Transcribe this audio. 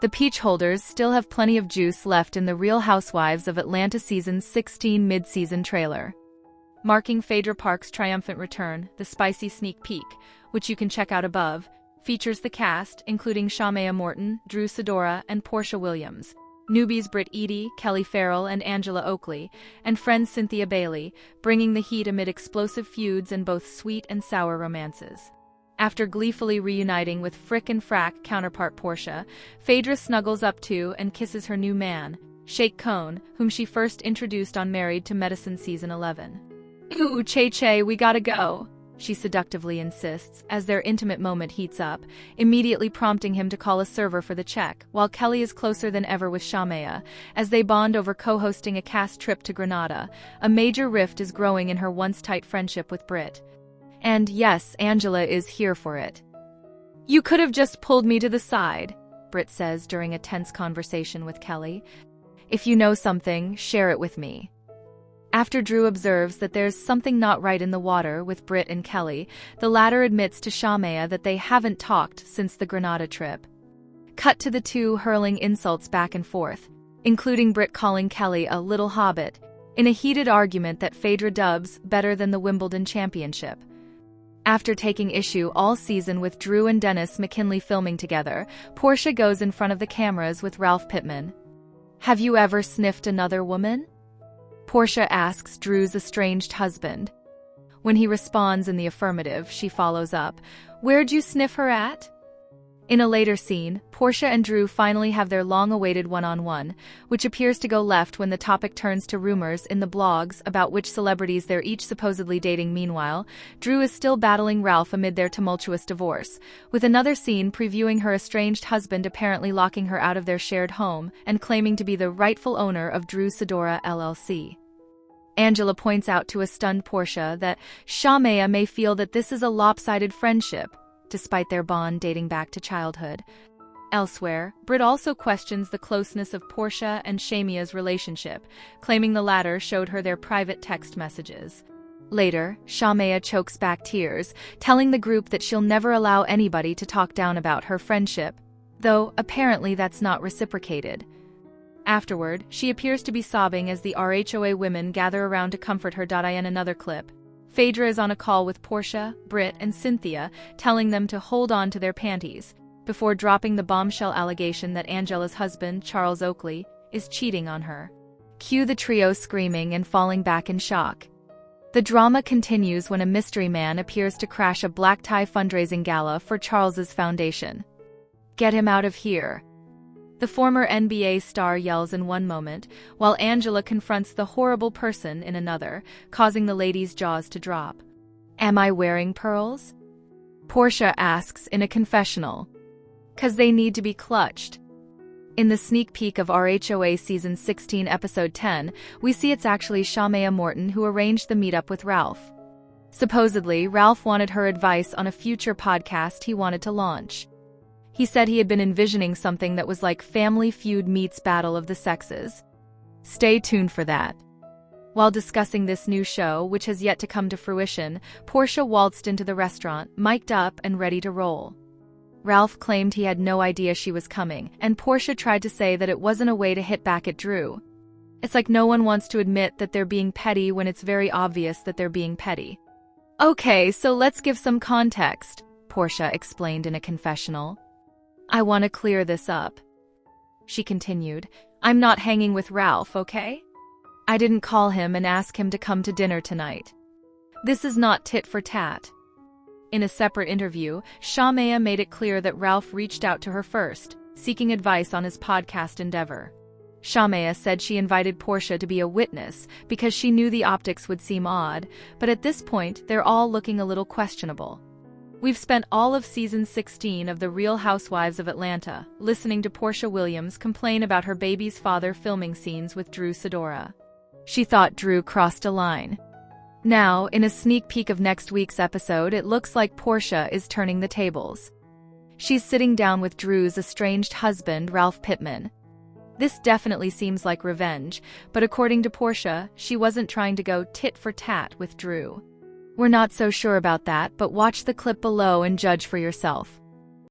The peach holders still have plenty of juice left in the Real Housewives of Atlanta Season 16 mid-season trailer. Marking Phaedra Parks' triumphant return, the spicy sneak peek, which you can check out above, features the cast, including Shamea Morton, Sidora, and Porsha Williams, newbies Brit Eady, Kelli Ferrell, and Angela Oakley, and friend Cynthia Bailey, bringing the heat amid explosive feuds and both sweet and sour romances. After gleefully reuniting with Frick and Frack counterpart Porsha, Phaedra snuggles up to and kisses her new man, Cheick Kone, whom she first introduced on Married to Medicine Season 11. "Ooh, Che, we gotta go," she seductively insists, as their intimate moment heats up, immediately prompting him to call a server for the check, while Kelli is closer than ever with Shamea, as they bond over co-hosting a cast trip to Grenada. A major rift is growing in her once-tight friendship with Brit. And yes, Angela is here for it. "You could have just pulled me to the side," Brit says during a tense conversation with Kelli. "If you know something, share it with me." After Drew observes that there's something not right in the water with Brit and Kelli, the latter admits to Shamea that they haven't talked since the Grenada trip. Cut to the two hurling insults back and forth, including Brit calling Kelli a little hobbit, in a heated argument that Phaedra dubs better than the Wimbledon championship. After taking issue all season with Drew and Dennis McKinley filming together, Porsha goes in front of the cameras with Ralph Pittman. "Have you ever sniffed another woman?" Porsha asks Drew's estranged husband. When he responds in the affirmative, she follows up, "Where'd you sniff her at?" In a later scene, Porsha and Drew finally have their long-awaited one-on-one, which appears to go left when the topic turns to rumors in the blogs about which celebrities they're each supposedly dating. Meanwhile, Drew is still battling Ralph amid their tumultuous divorce, with another scene previewing her estranged husband apparently locking her out of their shared home and claiming to be the rightful owner of Sidora LLC. Angela points out to a stunned Porsha that Shamea may feel that this is a lopsided friendship, despite their bond dating back to childhood. Elsewhere, Brit also questions the closeness of Porsha and Shamea's relationship, claiming the latter showed her their private text messages. Later, Shamea chokes back tears, telling the group that she'll never allow anybody to talk down about her friendship, though apparently that's not reciprocated. Afterward, she appears to be sobbing as the RHOA women gather around to comfort her. In another clip, Phaedra is on a call with Porsha, Brit, and Cynthia, telling them to hold on to their panties, before dropping the bombshell allegation that Angela's husband, Charles Oakley, is cheating on her. Cue the trio screaming and falling back in shock. The drama continues when a mystery man appears to crash a black-tie fundraising gala for Charles's foundation. "Get him out of here," the former NBA star yells in one moment, while Angela confronts the horrible person in another, causing the ladies' jaws to drop. "Am I wearing pearls?" Porsha asks in a confessional. "'Cause they need to be clutched." In the sneak peek of RHOA Season 16 Episode 10, we see it's actually Shamea Morton who arranged the meetup with Ralph. Supposedly, Ralph wanted her advice on a future podcast he wanted to launch. He said he had been envisioning something that was like Family Feud meets Battle of the Sexes. Stay tuned for that. While discussing this new show, which has yet to come to fruition, Porsha waltzed into the restaurant, mic'd up and ready to roll. Ralph claimed he had no idea she was coming, and Porsha tried to say that it wasn't a way to hit back at Drew. It's like no one wants to admit that they're being petty when it's very obvious that they're being petty. "Okay, so let's give some context," Porsha explained in a confessional. "I want to clear this up," she continued. "I'm not hanging with Ralph, okay? I didn't call him and ask him to come to dinner tonight. This is not tit for tat." In a separate interview, Shamea made it clear that Ralph reached out to her first, seeking advice on his podcast endeavor. Shamea said she invited Porsha to be a witness because she knew the optics would seem odd, but at this point they're all looking a little questionable. We've spent all of Season 16 of The Real Housewives of Atlanta listening to Porsha Williams complain about her baby's father filming scenes with Sidora. She thought Drew crossed a line. Now, in a sneak peek of next week's episode, it looks like Porsha is turning the tables. She's sitting down with Drew's estranged husband, Ralph Pittman. This definitely seems like revenge, but according to Porsha, she wasn't trying to go tit for tat with Drew. We're not so sure about that, but watch the clip below and judge for yourself.